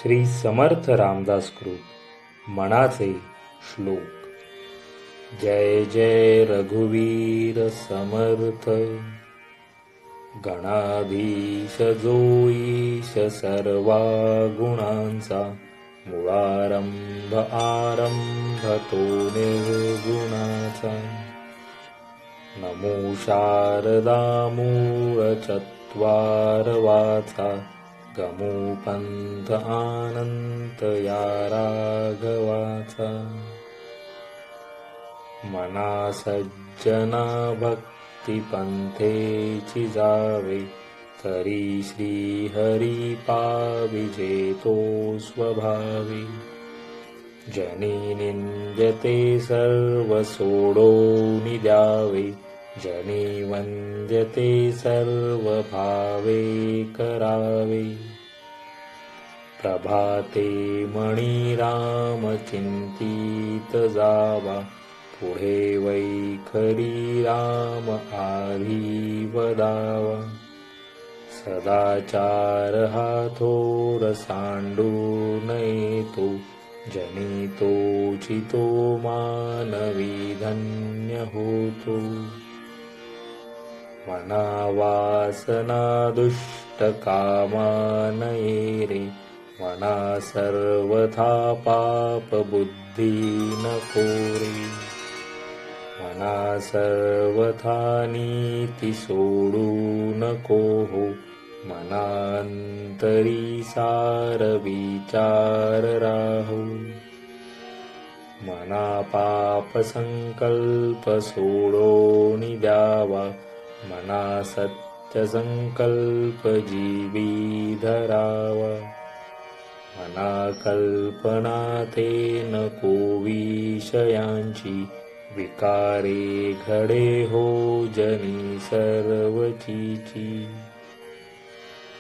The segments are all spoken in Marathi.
श्री समर्थ रामदास कृत मनाचे श्लोक। जय जय रघुवीर समर्थ, गणाधीश जो ईश सर्वा गुणांचा, मुळारंभ आरंभ तो निर्गुणाचा। नमो शारदा मूळ चत्वार वाचा, गमो पंथ आनंत या राघवाचा। मना सज्जना भक्ती पंथेची जावे, तरी श्री हरी पाविजे तो स्वभावी। जनी निंद्यते सर्व सोडोनी द्यावे, जनी वंद्यते सर्व भावे करावे। प्रभाते मणी राम चिंतित जावा, पुढे वैखरी राम आधी वदावा। सदाचार हा थोर सांडून येतो, जनी तोची तो मानवी धन्य होतो। मना वासना दुष्ट कामा नये रे, मना सर्वथा पाप बुद्धी नको रे। मना सर्वथा नीती सोडू नको हो, मना अंतरी सार विचार राहो। मना पाप संकल्प सोडोनी द्यावा, मना सत्य संकल्प जीवी धरावा। मना कल्पना ते नको विषयांची, विकारे घडे हो जनी सर्वचीची।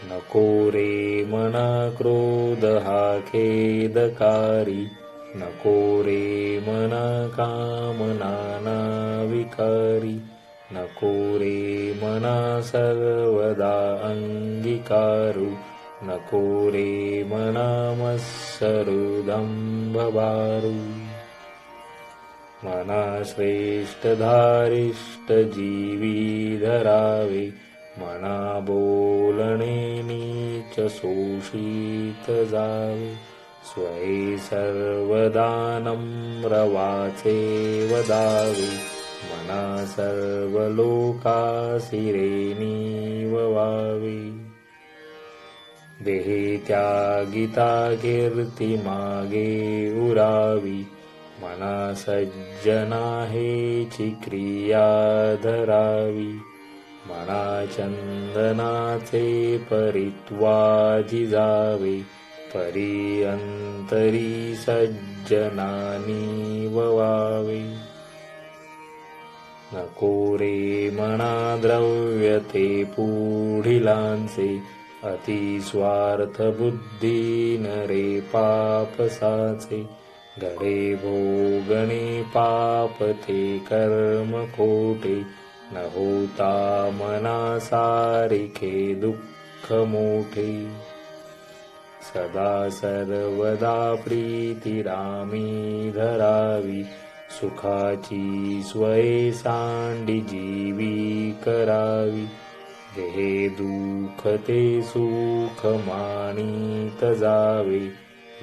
नको रे मना क्रोध हा खेदकारी, नको रे मना कामना विकारी। नको रे मना सर्वदा अंगीकारू, नको रे मना मत्सरू दंभ बारू। मना श्रेष्ठ धारिष्ट जीवी धरावे, मना बोलणे नीच शोषित जावे। स्वये सर्वदा नम्र वाचे वदावे, मना सर्व लोकासी रे नीववावे। देहे त्यागिता कीर्ती मागे उरावी, मना सज्जना हेची क्रिया धरावी। मना चंदनाचे परित्वाजी जावे, परी अंतरी सज्जनानी ववावे। नको रे मना द्रव्य ते पुढिलांचे, अति स्वार्थ बुद्धी नरे पाप साचे। घडे भोगणे पाप ते कर्म खोटे, न होता मना सारिखे दुःख मोठे। सदा सर्वदा प्रीती रामी धरावी, सुखाची स्वये सांडी जीवी करावी। देहे दुःख ते सुख मानित जावे,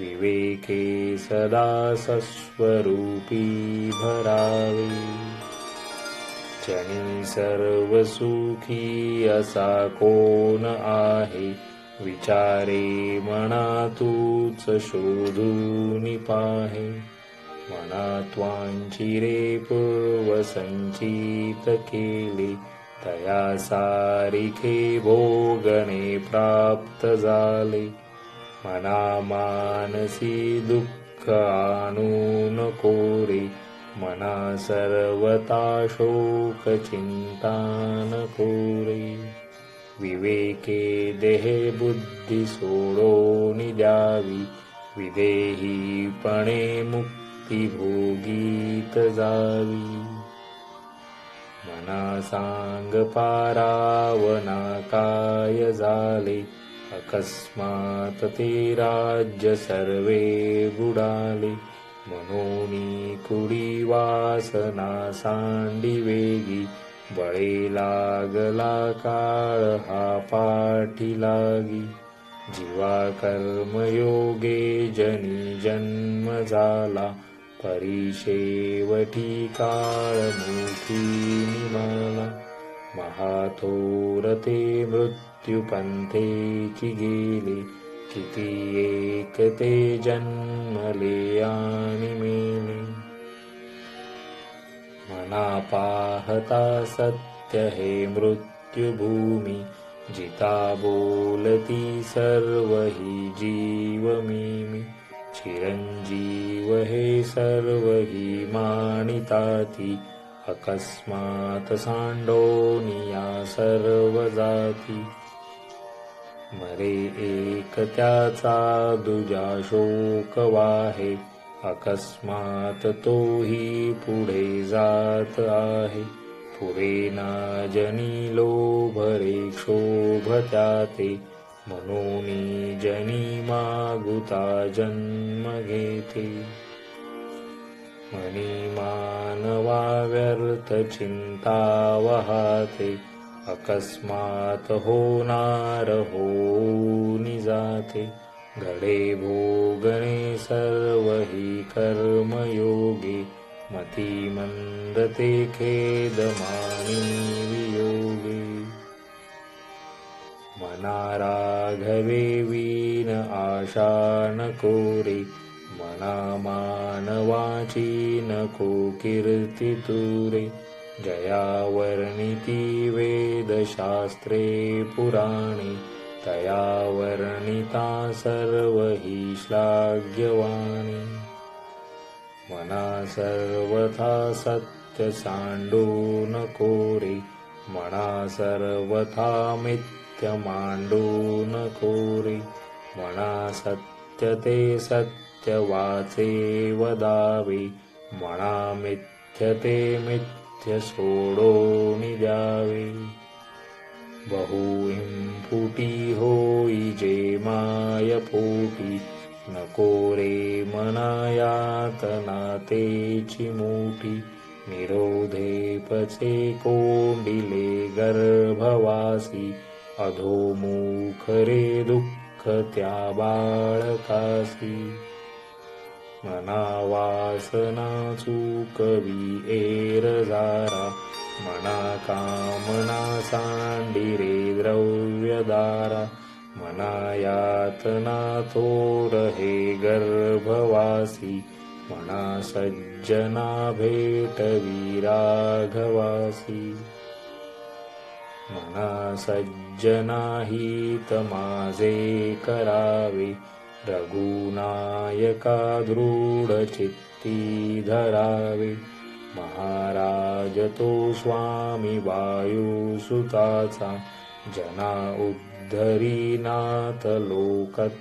विवेके सदा सस्वरूपी भरावे। जनी सर्व सुखी असा कोण आहे, विचारे मना तूच शोधून पाहे। मना त्वांची रे पूर्व संचित केले, तया सारिखे भोगणे प्राप्त झाले। मना मानसी दुःख आणू नको रे, मना सर्वता शोक चिंता नको रे। विवेके देहे बुद्धी सोडोनी द्यावी, विदेहीपणे मुक्ती भोगीत जावी। मना सांग पारावना काय झाले, अकस्मात ते राज्य सर्वे बुडाले. मनोनी कुडी वासना सांडी वेगी. बळे लागला काळ हा पाठी लागी. जीवा कर्मयोगे जनी जन्म झाला. परिशेवटी काळमुखी निमाला. महाथोर ते मृत्यू पंथेची गेले. किती एक ते जन्मले आणि मेले. मना पाहता सत्य हे मृत्युभूमी. जिता बोलती सर्व ही जीव मी. चिरंजीव हे सर्व ही मानिताती. अकस्मात सांडोनिया सर्व जाती. मरे एक त्याचा दुजा शोक वाहे. अकस्मात तोही पुढे जात आहे. पुढे ना जनी लोभ रे क्षोभ त्याते. मनोनी जनी मागुता जन्म घेते. मनी मानवा व्यर्थ चिंता वहाते. अकस्मात होणार होऊनी जाते. घडे भोगणे सर्व ही कर्मयोगे. मती मंद ते खेद मानी वियोगे. मना राघवे वीन आशा नको रे. मना मानवाची नको कीर्ती तुरे. जया वर्णिती वेदशास्त्रे पुराणे. तया वर्णिता सर्व ही श्लाघ्यवाणी. मना सर्वथा सत्य सांडू नको रे. मना सर्वथा मिथ्य मांडू नको रे. मना सत्य ते सत्य वाचे वदावे. मना मिथ्य ते मिथ्य सोडोनी द्यावे. बहुइंपुटी होई जे माय पोटी. नको रे मना यातना तेची मोठी. निरोधे पचे कोंडिले गर्भवासी. अधोमुख रे दुःख त्या बाळकासी. मना वासना चुकवी एरजारा. मना कामना सांडी रे द्रव्यदारा. मना यातना थोर हे गर्भवासी. मना सज्जना भेटवी राघवासी. मना सज्जना हित माझे करावे. रघुनायका दृढ चित्ती धरावे. महाराज तो स्वामी वायुसुताचा. जना उद्धरीनाथ लोकत्रयाचा.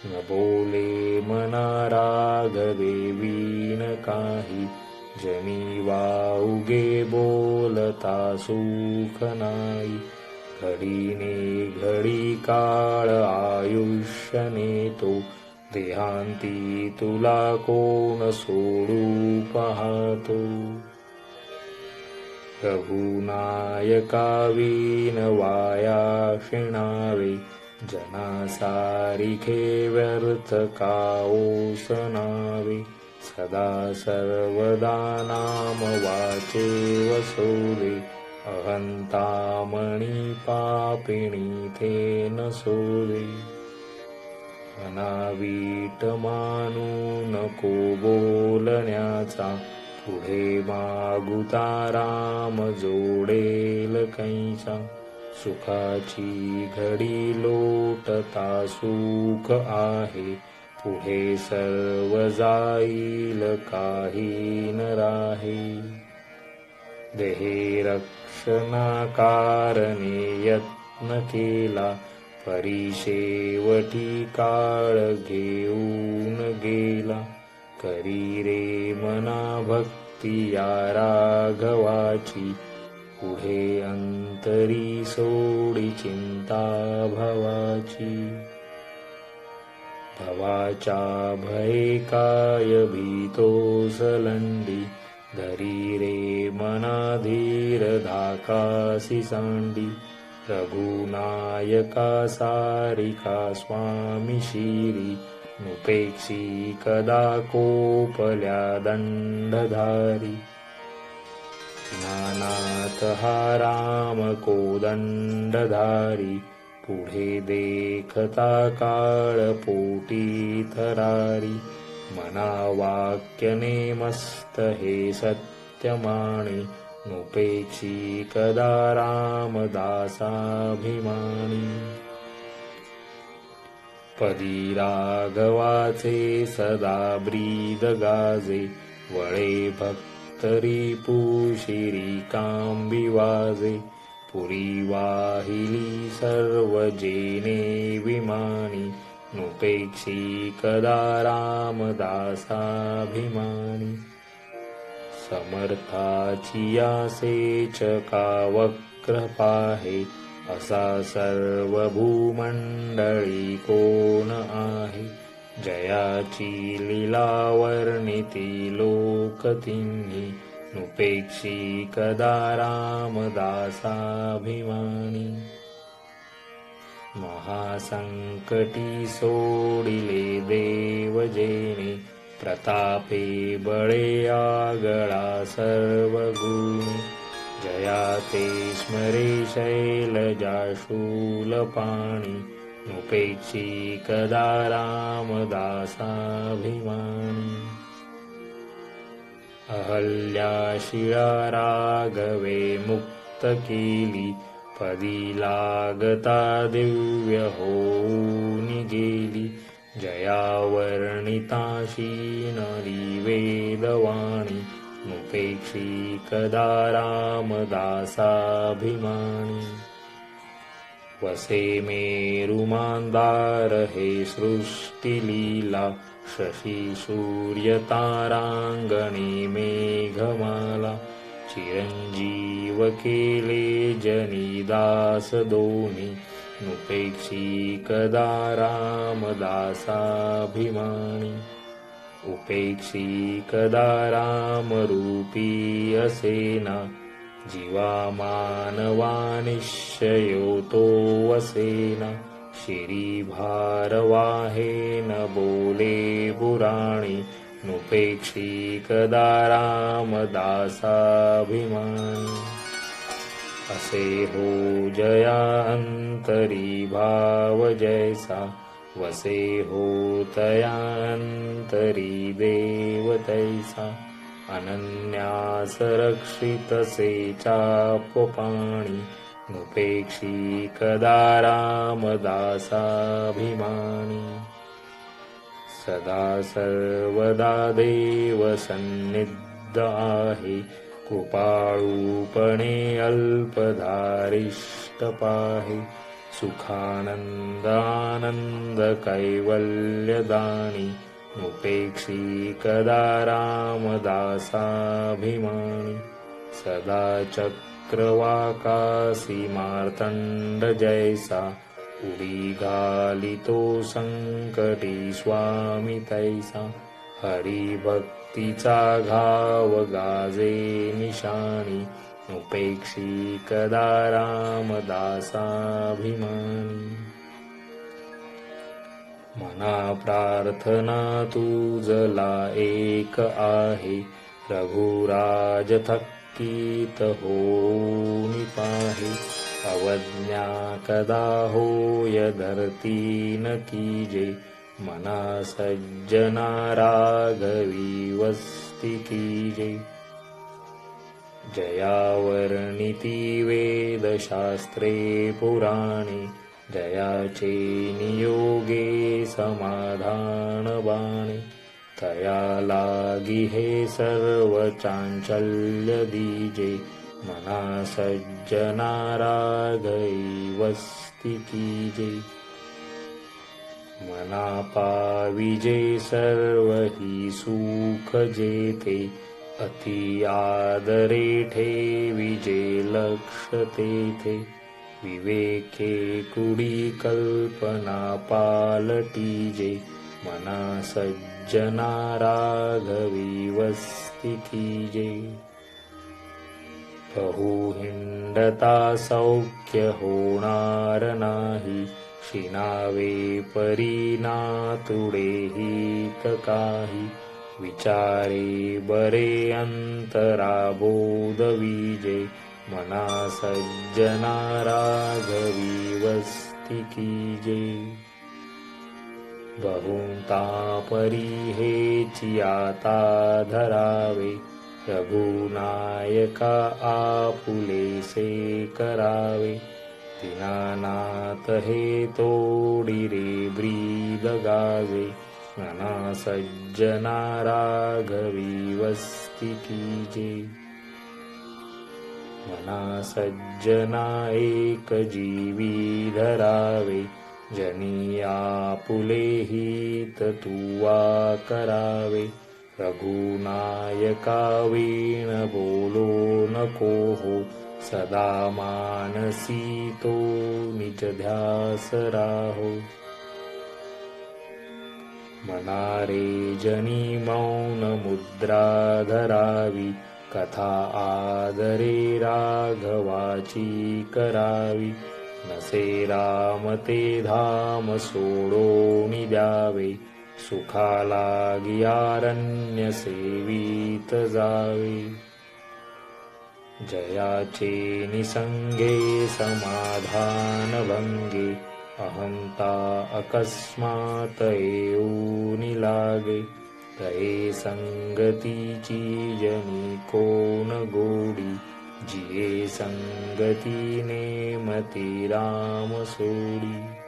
न बोले मना राघवे वीन काही. जनी वाउगे बोलता सुख नाही. घडीने घडी काळ आयुष्य नेतो. देहांती तुला कोण सोडू पाहतो. रघुनायका वीन वाया शिणावे. जना सारिखे व्यर्थ का ओसनावे. सदा सर्वदा नाम वाचे वसोले. अहंतामणी पापिणी ते नसोले. मना वीट मानू नको बोलण्याचा. पुढे मागुता राम जोडेल कैचा. सुखाची घडी लोटता सुख आहे. पुढे सर्व जाईल काही न राहे. देहे रक्षणा कारणे यत्न केला. परिशेवटी काळ घेऊन गेला. करी रे मना भक्ती या राघवाची. पुढे अंतरी सोडी चिंता भवाची. भवाच्या भये काय भीतो सलंडी, धरी रे मना धीर धाकासी सांडी. रघुनायका सारिका स्वामी शिरी, नुपेक्षी कदा कोपल्या दंडधारी. ज्ञानात हा राम कोदंडधारी, पुढे देखता काळ पोटी थरारी. मना वाक्यने मस्त हे सत्य माणे, नुपेक्षी कदा रामदासाभिमानी. पदी राघवाचे सदा ब्रीद गाजे, वळे भक्तरी पुशिरी कांबी वाजे. पुरी वाहिली सर्व जेने विमानी, नुपेक्षी कदा रामदासाभिमानी. समर्थाची यासेच का वक्र पाहे, असा सर्व भूमंडळी कोण आहे. जयाची लीला वर्णिती लोक तिन्ही, नुपेक्षी कदा रामदासाभिमानी. महासंकटी सोडिले देव जेणे, प्रतापे बळे आगळा सर्व गुणी. जया ते स्मरे शैलजा शूलपाणी, नुपेक्षी कदा रामदासाभिमानी. अहल्या शिळा राघवे मुक्त केली, पदी लागता दिव्य होऊन गेली. जया वर्णिताशी नरी वेदवाणी, नुपेक्षी कदा रामदासाभिमानी. वसे मेरु मांदार हे सृष्टी लीला, शशी सूर्य तारांगणे मेघमाला. चिरंजीव केले जनिदास दोन्ही, नुपेक्षी कदा रामदासाभिमानी. उपेक्षी कदा रामरूपी असेना, जीवा मानवा निश्चयो तो वसेना. शिरी भारवाहे न बोले पुराणी, नुपेक्षी कदा रामदासाभिमानी. असे हो जया अंतरी भाव जैसा, वसे हो तया अंतरी देव तैसा. अनन्यास रक्षितसे चापपाणी, नुपेक्षी कदा रामदासाभिमानी. सदा सर्वदा देव सन्निध आहे, कृपाळूपणे अल्पधारिष्ट पाहे. सुखानंद आनंद कैवल्यदानी, नुपेक्षी कदा रामदासाभिमानी. सदा चक्रवाकासी मार्तंड जैसा, उडी घालितो संकटी स्वामी तैसा. हरिभक्तीचा घाव गाजे निशाणी, नुपेक्षी कदा रामदासाभिमानी. मना प्रार्थना तुझला एक आहे, रघुराज थक्कीत होऊन पाहे. अवज्ञा कदा होय धरती न कीजे, मना सज्जना राघवी वस्ती कीजे. जया वर्णिती वेदशास्त्रे पुराणे, जयाचे नियोगे समाधान बाणे. तया लागी हे सर्व चांचल्य दीजे, मना सज्जना राघवी वस्ती कीजे. मना पाविजे सर्व ही सुख जेते, अति आदरे ठेवी जे लक्ष तेथे, विवेके कुडी कल्पना पालटीजे, मना सज्जना राघवी वस्ती कीजे. बहु हिंडता सौख्य होणार नाही, शिनावे परी ना तुडे हित काही. विचारे बरे अंतरा बोध विजे, मना सज्जना राघवी वस्ती कीजे. बहुता परी हेची आता धरावे, रघुनायका आपुलेसे करावे. दीनानाथ हे तोडी रे ब्रीद गावे, मना सज्जना राघवी वस्ती कीजे. मना सज्जना एक जीवी धरावे, जनी आपुले हित तुवा करावे. रघुनायका वीण बोलो नको हो, सदा मानसी तो निज ध्यास राहो. मनारे जनी मौन मुद्रा धरावी, कथा आदरे राघवाची करावी. नसे राम ते धाम सोडोनी द्यावे, सुखा लागी अरण्य सेवित जावे. जयाचे निसंगे समाधान भंगे, अहंता अकस्मात येऊनी लागे. तये संगतीची जनी कोण गोडी, जिये संगतीने मती राम सोडी.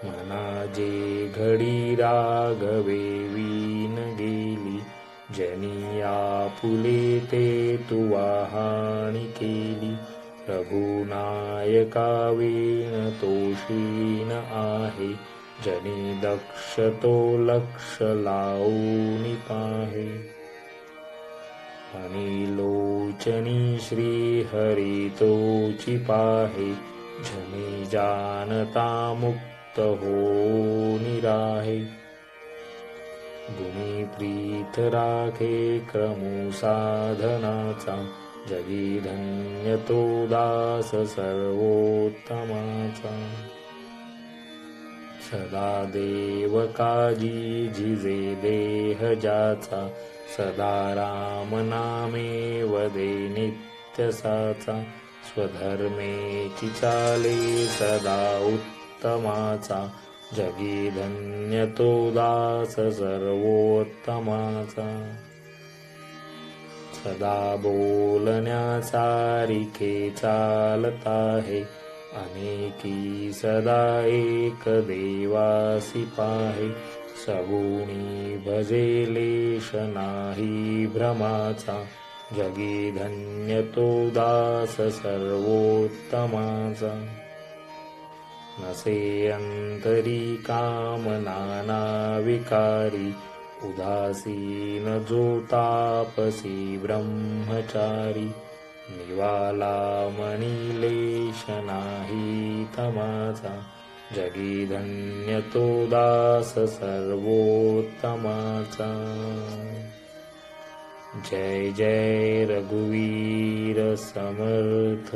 मना जे घडी राघवे वीन गेली, जनी आपुले ते तुवा हानी केली. रघुनायका वीण तोषीन आहे, जनी दक्ष तो लक्ष लावूनी पाहे. आणि लोचनी श्री हरी तोची पाहे, जनी जानता मुक्त होऊनी राहे. गुणी प्रीत राखे क्रमू साधनाचा, जगी धन्य तो दास सर्वोत्तमाचा. सदा देव काजी झिजे देह ज्याचा, सदा राम नामे वदे नित्य साचा. स्वधर्मेची चाले सदा उत्तमाचा, जगी धन्य तो दास सर्वोत्तमाचा. सदा बोलण्याचा रिखे चालत आहे, अनेकी सदा एक देवासी पाहे. सगुणी भजे लेश नाही भ्रमाचा, जगी धन्य तो दास सर्वोत्तमाचा. नसे अंतरी कामना विकारी, उदासीन जो तापसी ब्रह्मचारी. निवाला मणी लेश नाही तमाचा, जगी धन्य तो दास सर्वोत्तमाचा. जय जय रघुवीर समर्थ.